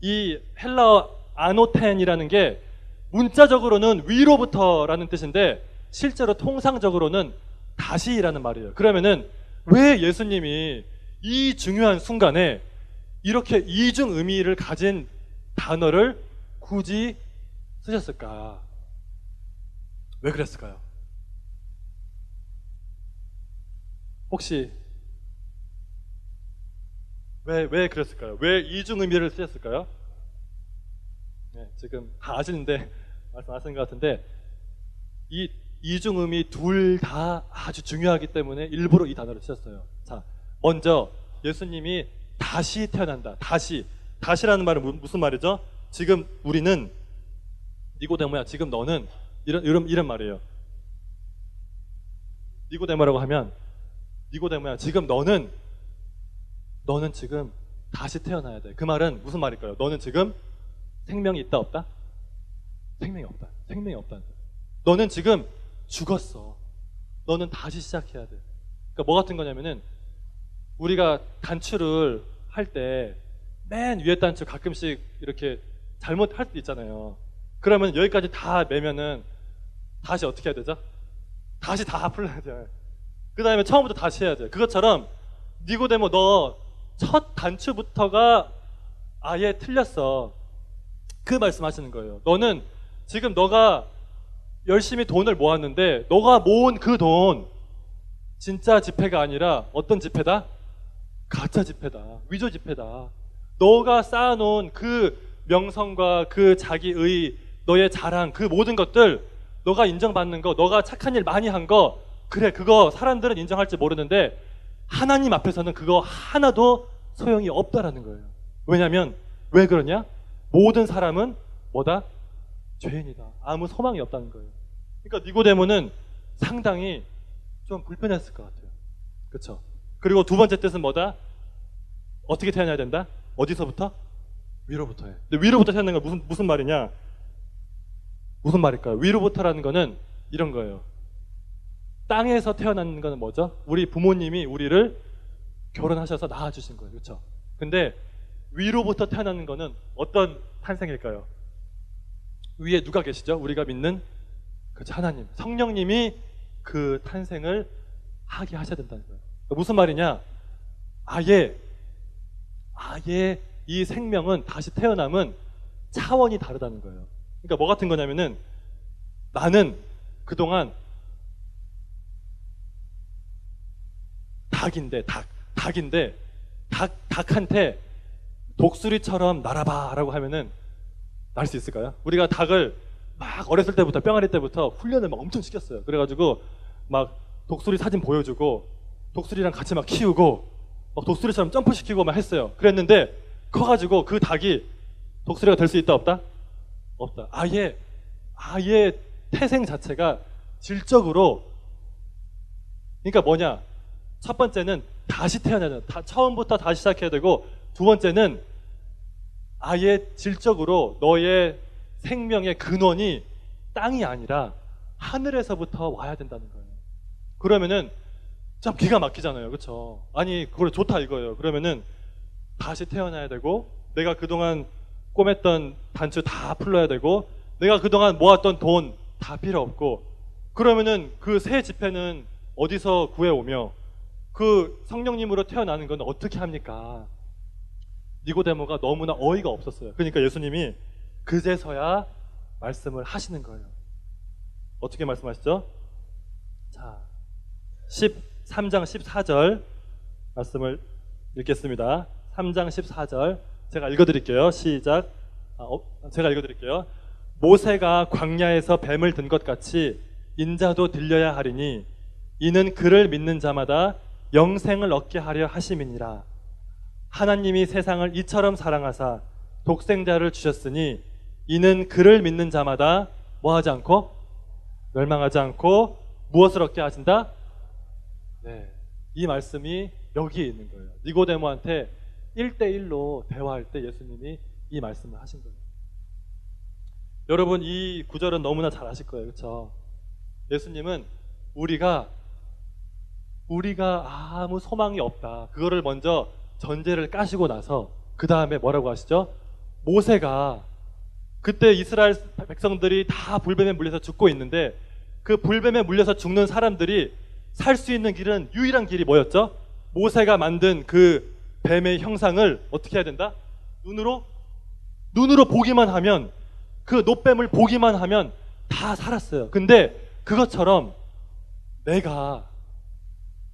이 헬라어 아노텐이라는 게 문자적으로는 위로부터라는 뜻인데 실제로 통상적으로는 다시라는 말이에요. 그러면은 왜 예수님이 이 중요한 순간에 이렇게 이중 의미를 가진 단어를 굳이 쓰셨을까? 왜 그랬을까요? 혹시 왜 그랬을까요? 왜 이중 의미를 쓰셨을까요? 네, 지금 다 아시는데 말씀하시는 것 같은데 이 이중 의미 둘 다 아주 중요하기 때문에 일부러 이 단어를 쓰셨어요. 자, 먼저 예수님이 다시 태어난다. 다시라는 말은 무슨 말이죠? 지금 우리는 니고데모야, 지금 너는 이런 말이에요. 니고데모라고 하면 니고데모야, 지금 너는 지금 다시 태어나야 돼. 그 말은 무슨 말일까요? 너는 지금 생명이 있다 없다? 생명이 없다. 생명이 없다. 너는 지금 죽었어. 너는 다시 시작해야 돼. 그러니까 뭐 같은 거냐면은 우리가 단추를 할 때 맨 위에 단추 가끔씩 이렇게 잘못할 수 있잖아요. 그러면 여기까지 다 매면은 다시 어떻게 해야 되죠? 다시 다 풀어야 돼요. 그 다음에 처음부터 다시 해야 돼요. 그것처럼 니고데모 너 첫 단추부터가 아예 틀렸어. 그 말씀하시는 거예요. 너는 지금 너가 열심히 돈을 모았는데 너가 모은 그 돈 진짜 지폐가 아니라 어떤 지폐다? 가짜 지폐다. 위조 지폐다. 너가 쌓아놓은 그 명성과 그 자기의 너의 자랑 그 모든 것들 너가 인정받는 거 너가 착한 일 많이 한 거 그래 그거 사람들은 인정할지 모르는데 하나님 앞에서는 그거 하나도 소용이 없다라는 거예요. 왜냐하면 왜 그러냐? 모든 사람은 뭐다? 죄인이다. 아무 소망이 없다는 거예요. 그러니까 니고데모는 상당히 좀 불편했을 것 같아요. 그렇죠? 그리고 두 번째 뜻은 뭐다? 어떻게 태어나야 된다? 어디서부터? 위로부터 해. 근데 위로부터 태어나는 건 무슨 말이냐? 무슨 말일까요? 위로부터라는 거는 이런 거예요. 땅에서 태어난 거는 뭐죠? 우리 부모님이 우리를 결혼하셔서 낳아주신 거예요. 그렇죠? 근데 위로부터 태어나는 거는 어떤 탄생일까요? 위에 누가 계시죠? 우리가 믿는 그렇죠? 하나님, 성령님이 그 탄생을 하게 하셔야 된다는 거예요. 그러니까 무슨 말이냐? 아예 이 생명은 다시 태어남은 차원이 다르다는 거예요. 그러니까 뭐 같은 거냐면은 나는 그동안 닭한테 독수리처럼 날아봐 라고 하면은 날 수 있을까요? 우리가 닭을 막 어렸을 때부터 뿅아리 때부터 훈련을 막 엄청 시켰어요. 그래가지고 막 독수리 사진 보여주고 독수리랑 같이 막 키우고 막 독수리처럼 점프시키고 막 했어요. 그랬는데 커가지고 그 닭이 독수리가 될 수 있다 없다? 없다. 아예 태생 자체가 질적으로 그러니까 뭐냐? 첫 번째는 다시 태어나야 돼. 처음부터 다시 시작해야 되고 두 번째는 아예 질적으로 너의 생명의 근원이 땅이 아니라 하늘에서부터 와야 된다는 거예요. 그러면은 참 기가 막히잖아요. 그렇죠? 아니 그걸 좋다 이거예요. 그러면은 다시 태어나야 되고 내가 그동안 꼬맸던 단추 다 풀러야 되고 내가 그동안 모았던 돈 다 필요 없고 그러면은 그 새 지폐는 어디서 구해오며 그 성령님으로 태어나는 건 어떻게 합니까? 니고데모가 너무나 어이가 없었어요. 그러니까 예수님이 그제서야 말씀을 하시는 거예요. 어떻게 말씀하시죠? 자, 13장 14절 말씀을 읽겠습니다. 3장 14절 제가 읽어드릴게요. 시작. 제가 읽어드릴게요. 모세가 광야에서 뱀을 든 것 같이 인자도 들려야 하리니 이는 그를 믿는 자마다 영생을 얻게 하려 하심이니라. 하나님이 세상을 이처럼 사랑하사 독생자를 주셨으니 이는 그를 믿는 자마다 뭐하지 않고 멸망하지 않고 무엇을 얻게 하신다? 네, 이 말씀이 여기에 있는 거예요. 니고데모한테 1대1로 대화할 때 예수님이 이 말씀을 하신 거예요. 여러분, 이 구절은 너무나 잘 아실 거예요. 그렇죠? 예수님은 우리가 아무 소망이 없다, 그거를 먼저 전제를 까시고 나서 그 다음에 뭐라고 하시죠? 모세가 그때 이스라엘 백성들이 다 불뱀에 물려서 죽고 있는데 그 불뱀에 물려서 죽는 사람들이 살 수 있는 길은, 유일한 길이 뭐였죠? 모세가 만든 그 뱀의 형상을 어떻게 해야 된다? 눈으로 보기만 하면, 그 놋뱀을 보기만 하면 다 살았어요. 근데 그것처럼 내가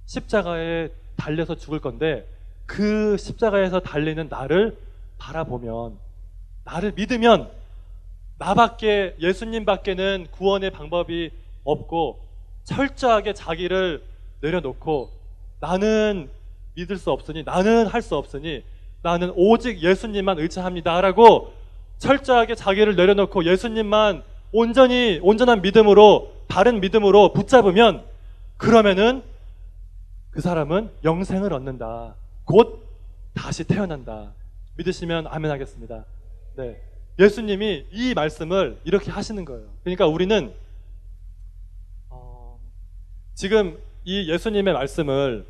십자가에 달려서 죽을 건데 그 십자가에서 달리는 나를 바라보면, 나를 믿으면, 나밖에, 예수님밖에는 구원의 방법이 없고 철저하게 자기를 내려놓고 나는 믿을 수 없으니, 나는 할 수 없으니 나는 오직 예수님만 의지합니다 라고 철저하게 자기를 내려놓고 예수님만 온전한 믿음으로, 바른 믿음으로 붙잡으면, 그러면은 그 사람은 영생을 얻는다, 곧 다시 태어난다. 믿으시면 아멘 하겠습니다. 네, 예수님이 이 말씀을 이렇게 하시는 거예요. 그러니까 우리는 지금 이 예수님의 말씀을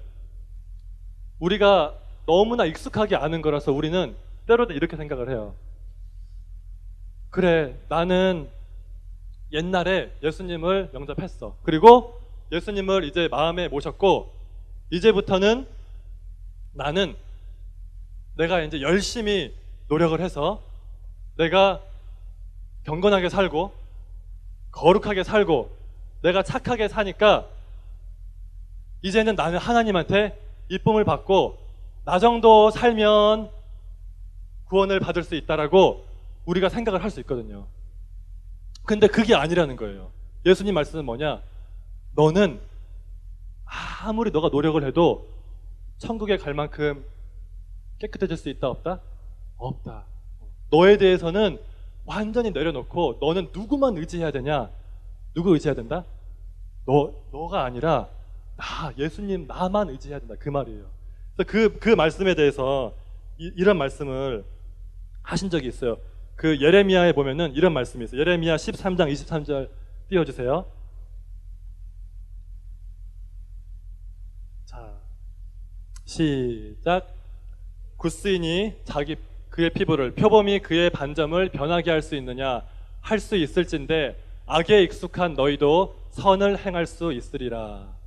우리가 너무나 익숙하게 아는 거라서 우리는 때로는 이렇게 생각을 해요. 그래, 나는 옛날에 예수님을 영접했어. 그리고 예수님을 이제 마음에 모셨고 이제부터는 나는 내가 이제 열심히 노력을 해서 내가 경건하게 살고 거룩하게 살고 내가 착하게 사니까 이제는 나는 하나님한테 이쁨을 받고 나 정도 살면 구원을 받을 수 있다라고 우리가 생각을 할 수 있거든요. 근데 그게 아니라는 거예요. 예수님 말씀은 뭐냐? 너는 아무리 너가 노력을 해도 천국에 갈 만큼 깨끗해질 수 있다 없다? 없다. 너에 대해서는 완전히 내려놓고 너는 누구만 의지해야 되냐? 누구 의지해야 된다? 너가 아니라 예수님 나만 의지해야 된다, 그 말이에요. 그래서 그 말씀에 대해서 이런 말씀을 하신 적이 있어요. 그 예레미야에 보면은 이런 말씀이 있어요. 예레미야 13장 23절 띄워주세요. 자, 시작. 굿스인이 그의 피부를, 표범이 그의 반점을 변하게 할 수 있느냐? 할 수 있을진데 악에 익숙한 너희도 선을 행할 수 있으리라.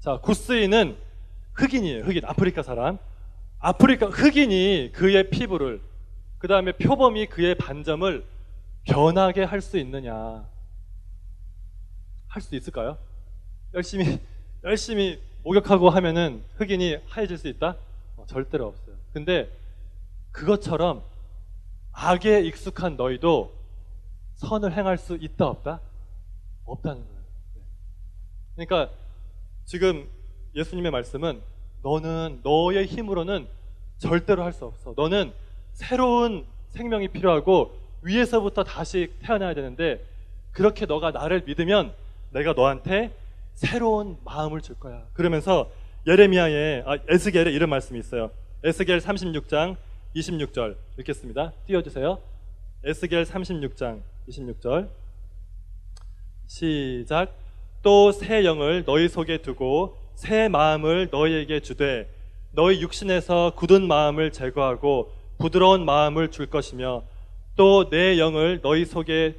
자, 굿스인은 흑인이에요. 흑인, 아프리카 사람. 아프리카 흑인이 그의 피부를, 그 다음에 표범이 그의 반점을 변하게 할 수 있느냐? 할 수 있을까요? 열심히 목욕하고 하면은 흑인이 하얘질 수 있다? 절대로 없어요. 근데 그것처럼 악에 익숙한 너희도 선을 행할 수 있다 없다? 없다는 거예요. 그러니까 지금 예수님의 말씀은 너는 너의 힘으로는 절대로 할 수 없어. 너는 새로운 생명이 필요하고 위에서부터 다시 태어나야 되는데 그렇게 너가 나를 믿으면 내가 너한테 새로운 마음을 줄 거야. 그러면서 에스겔에 이런 말씀이 있어요. 에스겔 36장 26절 읽겠습니다. 띄워주세요. 에스겔 36장 26절 시작. 또 새 영을 너희 속에 두고 새 마음을 너희에게 주되 너희 육신에서 굳은 마음을 제거하고 부드러운 마음을 줄 것이며 또 내 영을 너희 속에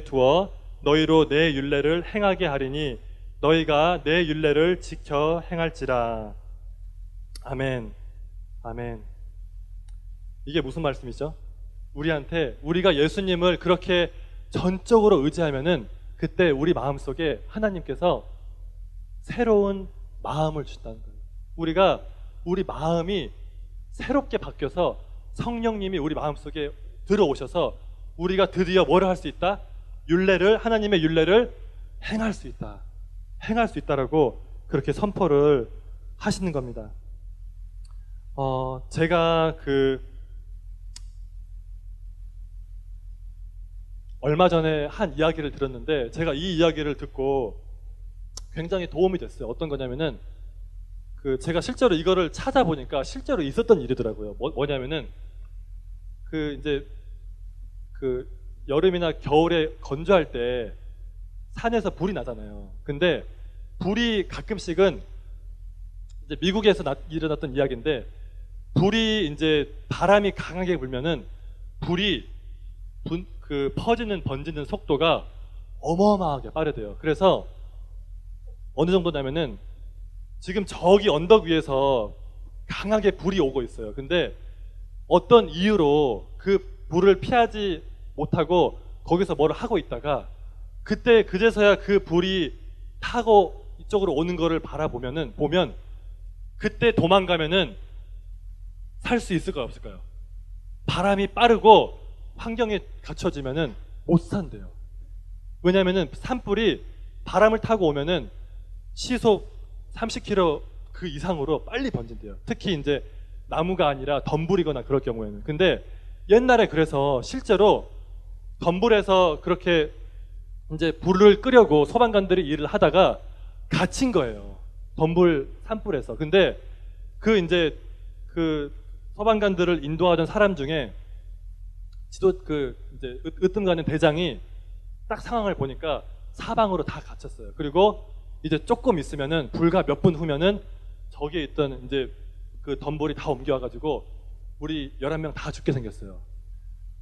두어 너희로 내 율례를 행하게 하리니 너희가 내 율례를 지켜 행할지라. 아멘. 아멘. 이게 무슨 말씀이죠? 우리가 예수님을 그렇게 전적으로 의지하면은 그때 우리 마음속에 하나님께서 새로운 마음을 주신다는 거예요. 우리 마음이 새롭게 바뀌어서 성령님이 우리 마음속에 들어오셔서 우리가 드디어 뭐를 할 수 있다? 하나님의 율례를 행할 수 있다. 행할 수 있다라고 그렇게 선포를 하시는 겁니다. 제가 얼마 전에 한 이야기를 들었는데 제가 이 이야기를 듣고 굉장히 도움이 됐어요. 어떤 거냐면은 제가 실제로 이거를 찾아보니까 실제로 있었던 일이더라고요. 뭐냐면은 이제 여름이나 겨울에 건조할 때 산에서 불이 나잖아요. 근데 불이 가끔씩은 이제 미국에서 일어났던 이야기인데 불이 이제 바람이 강하게 불면은 불이 번지는 속도가 어마어마하게 빠르대요. 그래서 어느 정도냐면은 지금 저기 언덕 위에서 강하게 불이 오고 있어요. 근데 어떤 이유로 그 불을 피하지 못하고 거기서 뭘 하고 있다가 그때 그제서야 그 불이 타고 이쪽으로 오는 거를 보면 그때 도망가면은 살 수 있을까요, 없을까요? 바람이 빠르고 환경이 갖춰지면은 못 산대요. 왜냐면은 산불이 바람을 타고 오면은 시속 30km 그 이상으로 빨리 번진대요. 특히 이제 나무가 아니라 덤불이거나 그럴 경우에는. 근데 옛날에 그래서 실제로 덤불에서 그렇게 이제 불을 끄려고 소방관들이 일을 하다가 갇힌 거예요. 덤불 산불에서. 근데 이제 소방관들을 인도하던 사람 중에 이제 으뜸가는 대장이 딱 상황을 보니까 사방으로 다 갇혔어요. 그리고 이제 조금 있으면은 불과 몇 분 후면은 저기에 있던 이제 그 덤불이 다 옮겨와가지고 우리 11명 다 죽게 생겼어요.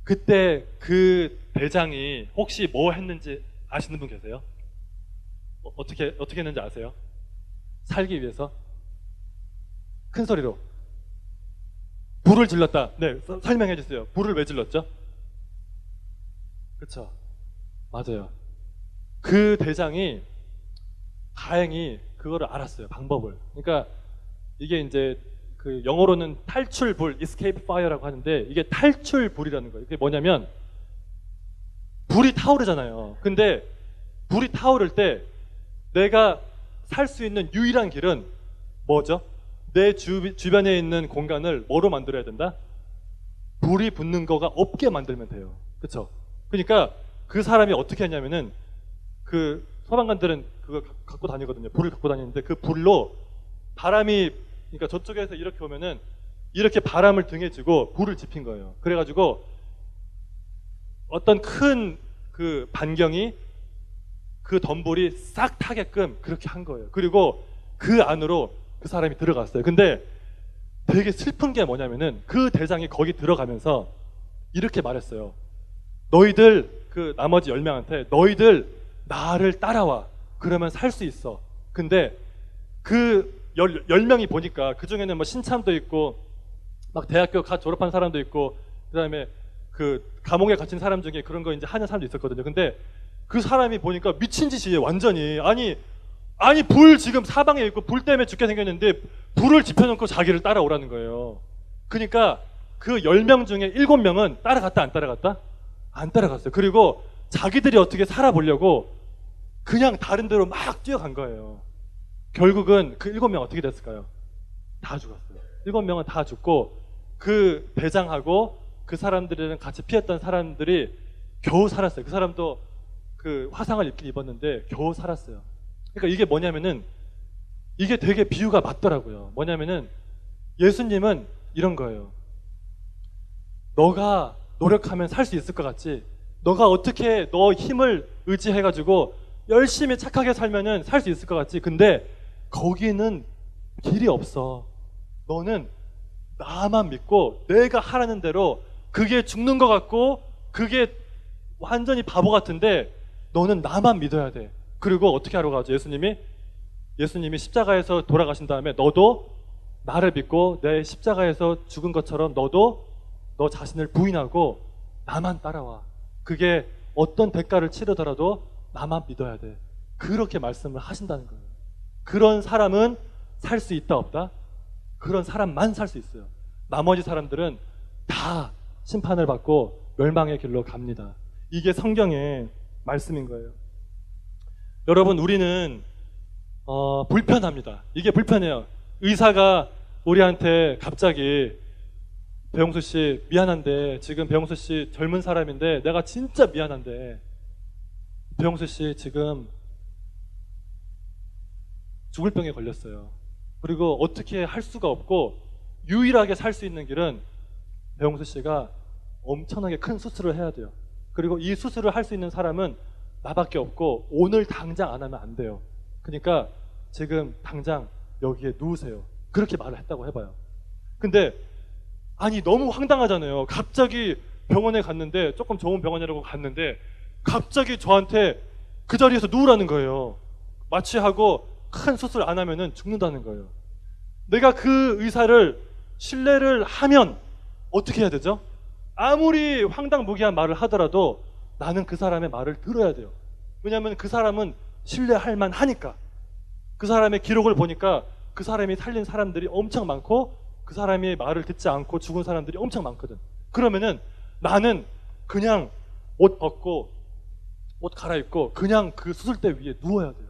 그때 그 대장이 혹시 뭐 했는지 아시는 분 계세요? 어떻게 했는지 아세요? 살기 위해서? 큰 소리로. 불을 질렀다. 네, 설명해 주세요. 불을 왜 질렀죠? 그쵸. 맞아요. 그 대장이 다행히 그거를 알았어요. 방법을. 그러니까 이게 이제 영어로는 탈출불, escape fire라고 하는데 이게 탈출불이라는 거예요. 이게 뭐냐면 불이 타오르잖아요. 근데 불이 타오를 때 내가 살 수 있는 유일한 길은 뭐죠? 내 주변에 있는 공간을 뭐로 만들어야 된다? 불이 붙는 거가 없게 만들면 돼요. 그쵸? 그러니까 그 사람이 어떻게 했냐면은 소방관들은 그거 갖고 다니거든요. 불을 갖고 다니는데 그 불로 그러니까 저쪽에서 이렇게 오면은 이렇게 바람을 등에 쥐고 불을 지핀 거예요. 그래가지고 어떤 큰 반경이 그 덤불이 싹 타게끔 그렇게 한 거예요. 그리고 그 안으로 그 사람이 들어갔어요. 근데 되게 슬픈 게 뭐냐면은 그 대장이 거기 들어가면서 이렇게 말했어요. 너희들 나머지 10명한테 너희들 나를 따라와. 그러면 살 수 있어. 근데 10명이 보니까 그 중에는 뭐 신참도 있고 막 대학교 졸업한 사람도 있고 그다음에 감옥에 갇힌 사람 중에 그런 거 이제 하는 사람도 있었거든요. 근데 그 사람이 보니까 미친 짓이에요. 완전히. 아니 불 지금 사방에 있고 불 때문에 죽게 생겼는데 불을 지펴놓고 자기를 따라오라는 거예요. 그러니까 그 10명 중에 7명은 따라갔다 안 따라갔다? 안 따라갔어요. 그리고 자기들이 어떻게 살아보려고 그냥 다른 데로 막 뛰어간 거예요. 결국은 그 7명 어떻게 됐을까요? 다 죽었어요. 7명은 다 죽고 그 대장하고 그 사람들이랑 같이 피했던 사람들이 겨우 살았어요. 그 사람도 화상을 입긴 입었는데 겨우 살았어요. 그러니까 이게 뭐냐면은 이게 되게 비유가 맞더라고요. 뭐냐면은 예수님은 이런 거예요. 너가 노력하면 살 수 있을 것 같지? 너가 어떻게 너 힘을 의지해가지고 열심히 착하게 살면은 살 수 있을 것 같지? 근데 거기는 길이 없어. 너는 나만 믿고 내가 하라는 대로 그게 죽는 것 같고 그게 완전히 바보 같은데 너는 나만 믿어야 돼. 그리고 어떻게 하러 가죠? 예수님이 십자가에서 돌아가신 다음에 너도 나를 믿고 내 십자가에서 죽은 것처럼 너도 너 자신을 부인하고 나만 따라와. 그게 어떤 대가를 치르더라도 나만 믿어야 돼. 그렇게 말씀을 하신다는 거예요. 그런 사람은 살 수 있다 없다? 그런 사람만 살 수 있어요. 나머지 사람들은 다 심판을 받고 멸망의 길로 갑니다. 이게 성경의 말씀인 거예요. 여러분, 우리는 불편합니다. 이게 불편해요. 의사가 우리한테 갑자기 배용수 씨 미안한데 지금 배용수 씨 젊은 사람인데 내가 진짜 미안한데 배용수 씨 지금 죽을 병에 걸렸어요. 그리고 어떻게 할 수가 없고 유일하게 살 수 있는 길은 배용수 씨가 엄청나게 큰 수술을 해야 돼요. 그리고 이 수술을 할 수 있는 사람은 나밖에 없고 오늘 당장 안 하면 안 돼요. 그러니까 지금 당장 여기에 누우세요. 그렇게 말을 했다고 해봐요. 근데 아니 너무 황당하잖아요. 갑자기 병원에 갔는데 조금 좋은 병원이라고 갔는데 갑자기 저한테 그 자리에서 누우라는 거예요. 마취하고 큰 수술 안 하면은 죽는다는 거예요. 내가 그 의사를 신뢰를 하면 어떻게 해야 되죠? 아무리 황당무계한 말을 하더라도 나는 그 사람의 말을 들어야 돼요. 왜냐하면 그 사람은 신뢰할 만하니까. 그 사람의 기록을 보니까 그 사람이 살린 사람들이 엄청 많고 그 사람의 말을 듣지 않고 죽은 사람들이 엄청 많거든. 그러면은 나는 그냥 옷 벗고 옷 갈아입고 그냥 그 수술대 위에 누워야 돼요.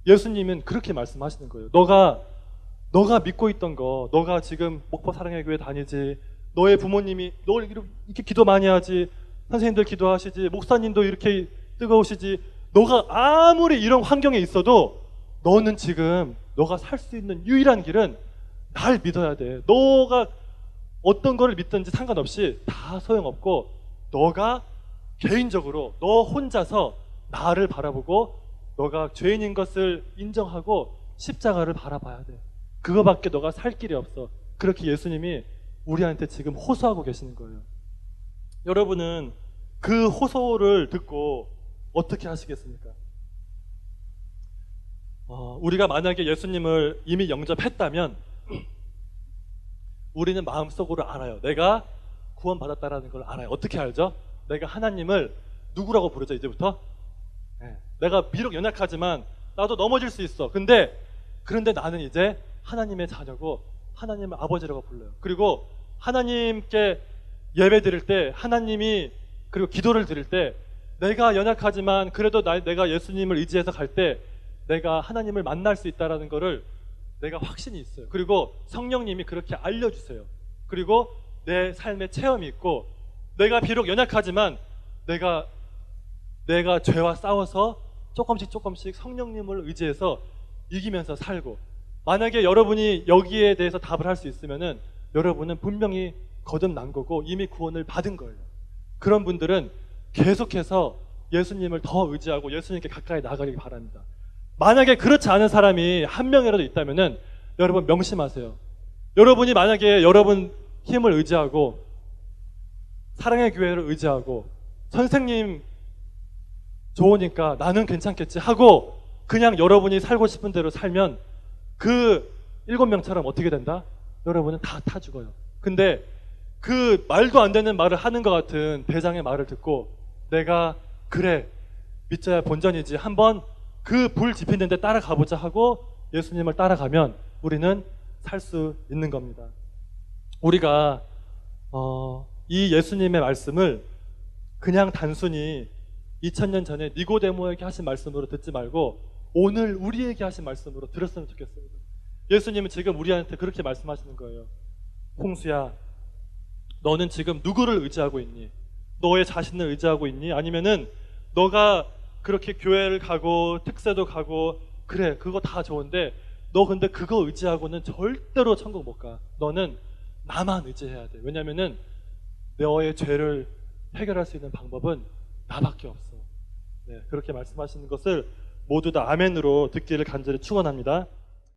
예수님은 그렇게 말씀하시는 거예요. 너가 믿고 있던 거, 너가 지금 목포 사랑의 교회 다니지, 너의 부모님이 널 이렇게 기도 많이 하지, 선생님들 기도하시지, 목사님도 이렇게 뜨거우시지, 너가 아무리 이런 환경에 있어도 너는 지금 너가 살 수 있는 유일한 길은 날 믿어야 돼. 너가 어떤 거를 믿든지 상관없이 다 소용없고 너가 개인적으로 너 혼자서 나를 바라보고 너가 죄인인 것을 인정하고 십자가를 바라봐야 돼. 그거밖에 너가 살 길이 없어. 그렇게 예수님이 우리한테 지금 호소하고 계시는 거예요. 여러분은 그 호소를 듣고 어떻게 하시겠습니까? 우리가 만약에 예수님을 이미 영접했다면 우리는 마음속으로 알아요. 내가 구원받았다라는 걸 알아요. 어떻게 알죠? 내가 하나님을 누구라고 부르죠, 이제부터? 내가 비록 연약하지만 나도 넘어질 수 있어. 그런데 나는 이제 하나님의 자녀고 하나님을 아버지라고 불러요. 그리고 하나님께 예배 드릴 때 하나님이 그리고 기도를 드릴 때 내가 연약하지만 그래도 내가 예수님을 의지해서 갈 때 내가 하나님을 만날 수 있다는 거를 내가 확신이 있어요. 그리고 성령님이 그렇게 알려주세요. 그리고 내 삶의 체험이 있고 내가 비록 연약하지만 내가 죄와 싸워서 조금씩 성령님을 의지해서 이기면서 살고, 만약에 여러분이 여기에 대해서 답을 할 수 있으면은 여러분은 분명히 거듭난 거고 이미 구원을 받은 거예요. 그런 분들은 계속해서 예수님을 더 의지하고 예수님께 가까이 나가길 바랍니다. 만약에 그렇지 않은 사람이 한 명이라도 있다면은 여러분 명심하세요. 여러분이 만약에 여러분 힘을 의지하고 사랑의 교회를 의지하고 선생님 좋으니까 나는 괜찮겠지 하고 그냥 여러분이 살고 싶은 대로 살면 그 7명처럼 어떻게 된다? 여러분은 다 타 죽어요. 근데 그 말도 안 되는 말을 하는 것 같은 대장의 말을 듣고 내가 그래 믿자야 본전이지 한번 그 불 지피는 데 따라가보자 하고 예수님을 따라가면 우리는 살 수 있는 겁니다. 우리가 이 예수님의 말씀을 그냥 단순히 2000년 전에 니고데모에게 하신 말씀으로 듣지 말고 오늘 우리에게 하신 말씀으로 들었으면 좋겠습니다. 예수님은 지금 우리한테 그렇게 말씀하시는 거예요. 홍수야, 너는 지금 누구를 의지하고 있니? 너의 자신을 의지하고 있니? 아니면은 너가 그렇게 교회를 가고 특세도 가고 그래 그거 다 좋은데 너 근데 그거 의지하고는 절대로 천국 못 가. 너는 나만 의지해야 돼. 왜냐면은 너의 죄를 해결할 수 있는 방법은 나밖에 없어. 네, 그렇게 말씀하시는 것을 모두 다 아멘으로 듣기를 간절히 축원합니다.